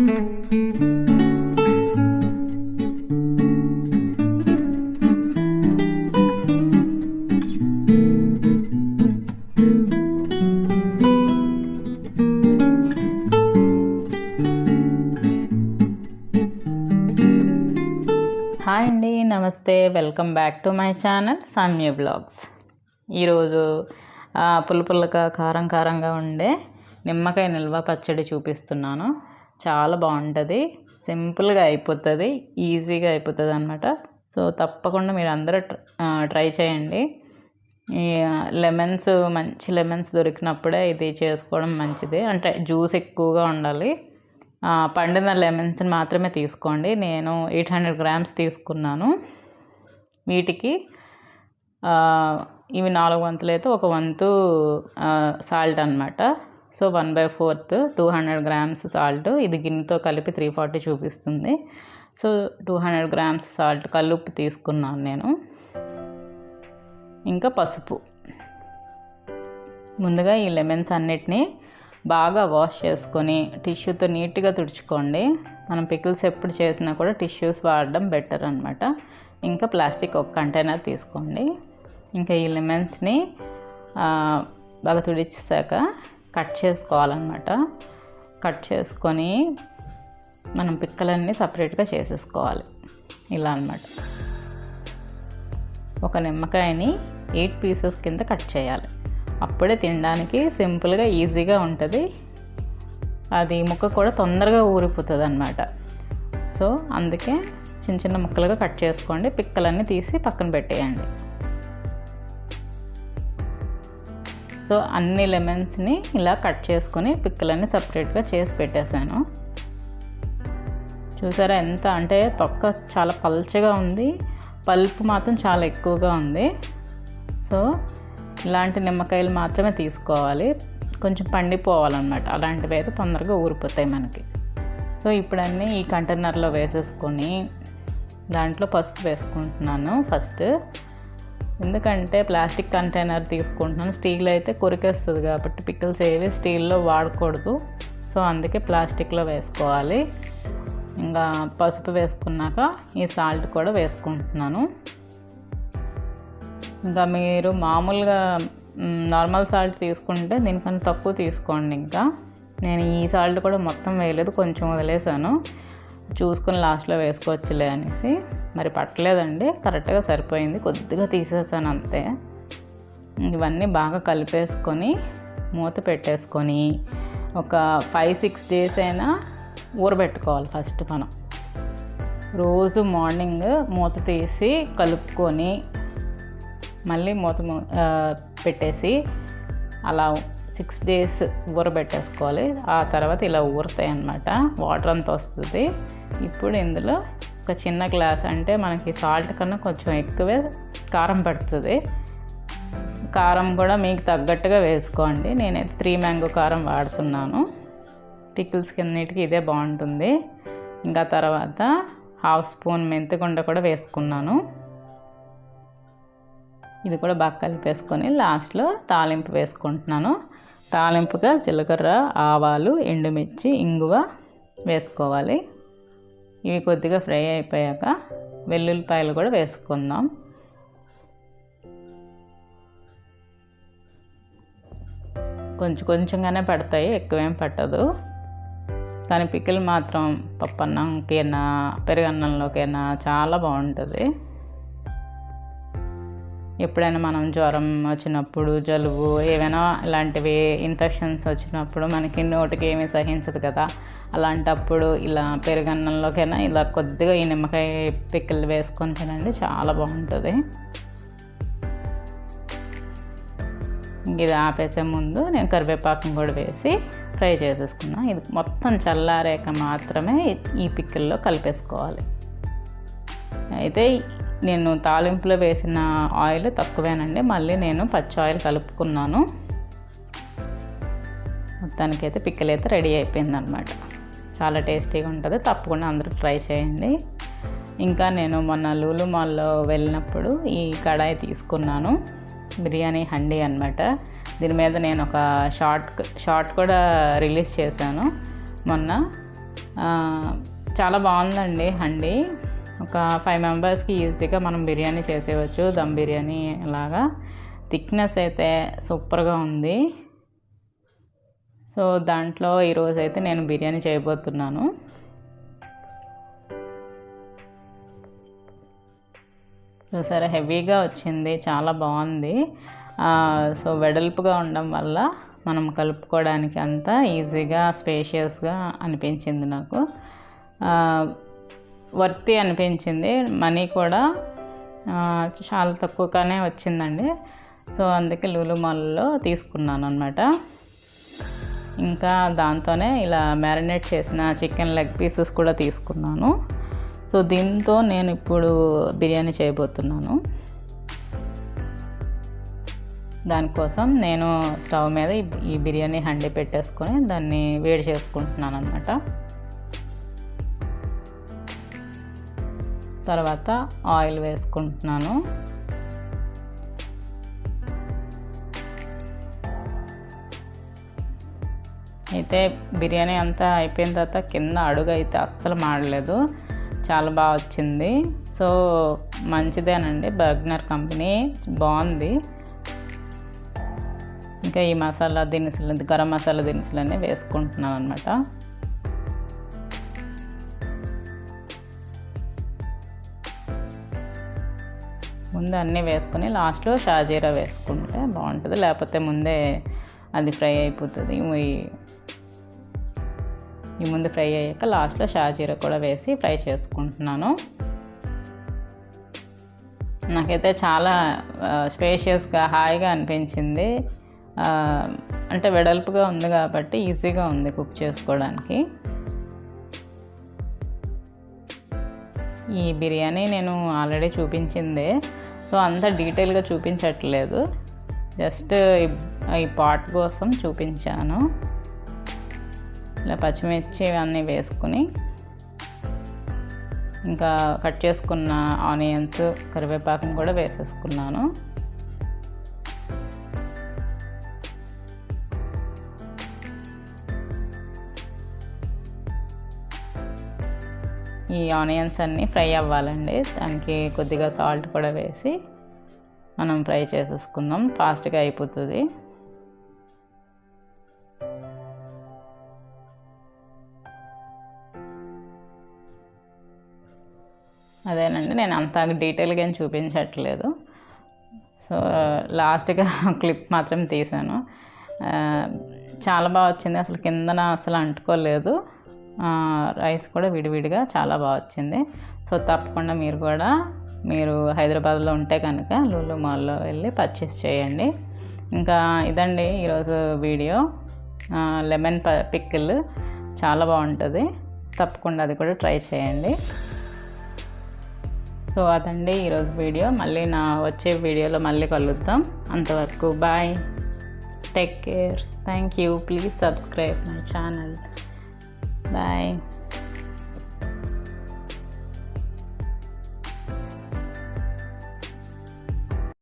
Hi అండి, నమస్తే. Welcome back to my channel Samya vlogs. ఈరోజు పుల్లగా కారంగా ఉండే నిమ్మకాయ నిల్వ పచ్చడి చూపిస్తున్నాను. చాలా బాగుంటుంది, సింపుల్గా అయిపోతుంది, ఈజీగా అయిపోతుంది అన్నమాట. సో తప్పకుండా మీరు అందరూ ట్రై చేయండి. ఈ మంచి లెమన్స్ దొరికినప్పుడే ఇది చేసుకోవడం మంచిది. అంటే జ్యూస్ ఎక్కువగా ఉండాలి. పండిన లెమన్స్ని మాత్రమే తీసుకోండి. నేను 800 grams తీసుకున్నాను. వీటికి ఇవి 4 వంతులు అయితే 1 వంతు సాల్ట్ అనమాట. So 1/4 200 grams salt. ఇది గిన్నెతో కలిపి 340 చూపిస్తుంది. సో 200 grams సాల్ట్ కల్లుప్పు తీసుకున్నాను నేను. ఇంకా పసుపు. ముందుగా ఈ లెమన్స్ అన్నిటినీ బాగా వాష్ చేసుకొని టిష్యూతో నీట్గా తుడుచుకోండి. మనం పికిల్స్ ఎప్పుడు చేసినా కూడా టిష్యూస్ వాడడం బెటర్ అనమాట. ఇంకా ప్లాస్టిక్ ఒక కంటైనర్ తీసుకోండి. ఇంకా ఈ లెమన్స్ని బాగా తుడిచాక కట్ చేసుకోవాలన్నమాట. కట్ చేసుకొని మనం పిక్కలన్నీ సపరేట్గా చేసేసుకోవాలి. ఇలా అన్నమాట. ఒక నిమ్మకాయని 8 pieces కింద కట్ చేయాలి. అప్పుడే తినడానికి సింపుల్గా ఈజీగా ఉంటుంది. అది ముక్క కూడా తొందరగా ఊరిపోతుంది అన్నమాట. సో అందుకే చిన్న ముక్కలుగా కట్ చేసుకోండి. పిక్కలన్నీ తీసి పక్కన పెట్టేయండి. సో అన్ని లెమన్స్ని ఇలా కట్ చేసుకొని పిక్కలన్నీ సపరేట్గా చేసి పెట్టేశాను. చూసారా ఎంత అంటే తొక్క చాలా పల్చగా ఉంది, పల్పు మాత్రం చాలా ఎక్కువగా ఉంది. సో ఇలాంటి నిమ్మకాయలు మాత్రమే తీసుకోవాలి. కొంచెం పండిపోవాలన్నమాట. అలాంటివి అయితే తొందరగా ఊరిపోతాయి మనకి. సో ఇప్పుడు అన్నీ ఈ కంటైనర్లో వేసేసుకొని దాంట్లో పసుపు వేసుకుంటున్నాను ఫస్ట్. ఎందుకంటే ప్లాస్టిక్ కంటైనర్ తీసుకుంటున్నాను. స్టీల్ అయితే కొరికేస్తుంది కాబట్టి పికిల్స్ ఏవి స్టీల్లో వాడకూడదు. సో అందుకే ప్లాస్టిక్లో వేసుకోవాలి. ఇంకా పసుపు వేసుకున్నాక ఈ సాల్ట్ కూడా వేసుకుంటున్నాను. ఇంకా మీరు మామూలుగా నార్మల్ సాల్ట్ తీసుకుంటే దీనికన్నా తక్కువ తీసుకోండి. ఇంకా నేను ఈ సాల్ట్ కూడా మొత్తం వేయలేదు, కొంచెం వదిలేసాను. చూసుకుని లాస్ట్లో వేసుకోవచ్చులే అనేసి. మరి పట్టలేదండి, కరెక్ట్గా సరిపోయింది. కొద్దిగా తీసేసాను అంతే. ఇవన్నీ బాగా కలిపేసుకొని మూత పెట్టేసుకొని ఒక 5-6 days అయినా ఊరబెట్టుకోవాలి. ఫస్ట్ మనం రోజు మార్నింగ్ మూత తీసి కలుపుకొని మళ్ళీ మూత పెట్టేసి అలా 6 days ఊరబెట్టేసుకోవాలి. ఆ తర్వాత ఇలా ఊరుతాయి అన్నమాట. వాటర్ అంతా వస్తుంది. ఇప్పుడు ఇందులో ఒక చిన్న గ్లాస్, అంటే మనకి సాల్ట్ కన్నా కొంచెం ఎక్కువే కారం పడుతుంది. కారం కూడా మీకు తగ్గట్టుగా వేసుకోండి. నేనైతే 3 mango కారం వాడుతున్నాను. పికిల్స్కి అన్నిటికీ ఇదే బాగుంటుంది. ఇంకా తర్వాత 1/2 spoon మెంతిగుండ కూడా వేసుకున్నాను. ఇది కూడా బాగా కలిపేసుకొని లాస్ట్లో తాలింపు వేసుకుంటున్నాను. తాలింపుగా జీలకర్ర, ఆవాలు, ఎండుమిర్చి, ఇంగువ వేసుకోవాలి. ఇవి కొద్దిగా ఫ్రై అయిపోయాక వెల్లుల్లిపాయలు కూడా వేసుకుందాం. కొంచెంగానే పడతాయి, ఎక్కువేం పట్టదు. కానీ పికిల్ మాత్రం పప్పన్నంకైనా పెరుగన్నంలోకైనా చాలా బాగుంటుంది. ఎప్పుడైనా మనం జ్వరం వచ్చినప్పుడు, జలుబు, ఏమైనా ఇలాంటివి ఇన్ఫెక్షన్స్ వచ్చినప్పుడు మనకి నోటికి ఏమీ సహించదు కదా, అలాంటప్పుడు ఇలా పెరుగన్నంలోకైనా ఇలా కొద్దిగా ఈ నిమ్మకాయ పికిల్ వేసుకొని తినండి, చాలా బాగుంటుంది. ఇది ఆపేసే ముందు నేను కరివేపాకును కూడా వేసి ఫ్రై చేసేసుకున్నాను. ఇది మొత్తం చల్లారాక మాత్రమే ఈ పికిల్లో కలిపేసుకోవాలి. అయితే నేను తాలింపులో వేసిన ఆయిల్ తక్కువేనండి, మళ్ళీ నేను పచ్చి ఆయిల్ కలుపుకున్నాను. మొత్తానికైతే పికిల్ అయితే రెడీ అయిపోయిందనమాట. చాలా టేస్టీగా ఉంటుంది, తప్పకుండా అందరూ ట్రై చేయండి. ఇంకా నేను మొన్న లూలు మాల్లో వెళ్ళినప్పుడు ఈ కడాయి తీసుకున్నాను, బిర్యానీ హండీ అనమాట. దీని మీద నేను ఒక షార్ట్ కూడా రిలీజ్ చేశాను మొన్న. చాలా బాగుందండి హండీ. ఒక 5 మెంబర్స్కి ఈజీగా మనం బిర్యానీ చేసేయచ్చు, దమ్ బిర్యానీ అలాగా. థిక్నెస్ అయితే సూపర్గా ఉంది. సో దాంట్లో ఈరోజైతే నేను బిర్యానీ చేయబోతున్నాను. చూసారా, హెవీగా వచ్చింది, చాలా బాగుంది. సో వెడల్పుగా ఉండడం వల్ల మనం కలుపుకోవడానికి అంతా ఈజీగా స్పేషియస్గా అనిపించింది నాకు. వర్తి అనిపించింది. మనీ కూడా చాలా తక్కువగానే వచ్చిందండి. సో అందుకే లులు మాల్లో తీసుకున్నాను అనమాట. ఇంకా దాంతోనే ఇలా మ్యారినేట్ చేసిన చికెన్ లెగ్ పీసెస్ కూడా తీసుకున్నాను. సో దీంతో నేను ఇప్పుడు బిర్యానీ చేయబోతున్నాను. దానికోసం నేను స్టవ్ మీద ఈ బిర్యానీ హండీ పెట్టేసుకొని దాన్ని వేడి చేసుకుంటున్నాను అనమాట. తర్వాత ఆయిల్ వేసుకుంటున్నాను. అయితే బిర్యానీ అంతా అయిపోయిన తర్వాత కింద అడుగు అయితే అస్సలు మాడలేదు, చాలా బాగా వచ్చింది. సో మంచిదేనండి, బర్గ్నర్ కంపెనీ బాగుంది. ఇంకా ఈ మసాలా దినుసులు, గరం మసాలా దినుసులన్నీ వేసుకుంటున్నాను అనమాట. ముందు అన్నీ వేసుకొని లాస్ట్లో షాజీరా వేసుకుంటే బాగుంటుంది, లేకపోతే ముందే అది ఫ్రై అయిపోతుంది. ఈ ముందు ఫ్రై అయ్యాక లాస్ట్లో షాజీరా కూడా వేసి ఫ్రై చేసుకుంటున్నాను. నాకైతే చాలా స్పేషియస్గా హాయిగా అనిపించింది. అంటే వెడల్పుగా ఉంది కాబట్టి ఈజీగా ఉంది కుక్ చేసుకోవడానికి. ఈ బిర్యానీ నేను ఆల్రెడీ చూపించిందే, సో అంత డీటెయిల్గా చూపించట్లేదు, జస్ట్ ఈ పాట్ కోసం చూపించాను. ఇలా పచ్చిమిర్చి అన్నీ వేసుకుని ఇంకా కట్ చేసుకున్న ఆనియన్స్, కరివేపాకుని కూడా వేసేసుకున్నాను. ఈ ఆనియన్స్ అన్నీ ఫ్రై అవ్వాలండి, దానికి కొద్దిగా సాల్ట్ కూడా వేసి మనం ఫ్రై చేసేసుకుందాం, ఫాస్ట్గా అయిపోతుంది. అదేనండి, నేను అంత డీటెయిల్గా ఏం చూపించట్లేదు. సో లాస్ట్గా క్లిప్ మాత్రం తీసాను. చాలా బాగా వచ్చింది, అసలు కిందన అసలు అంటుకోలేదు. రైస్ కూడా విడివిడిగా చాలా బాగా వచ్చింది. సో తప్పకుండా మీరు హైదరాబాద్లో ఉంటే కనుక లులు మాల్లో వెళ్ళి పర్చేస్ చేయండి. ఇంకా ఇదండి ఈరోజు వీడియో. లెమన్ పికిల్ చాలా బాగుంటుంది, తప్పకుండా అది కూడా ట్రై చేయండి. సో అదండి ఈరోజు వీడియో. మళ్ళీ నా వచ్చే వీడియోలో మళ్ళీ కలుద్దాం. అంతవరకు bye, take care, thank you, please subscribe my channel. Bye.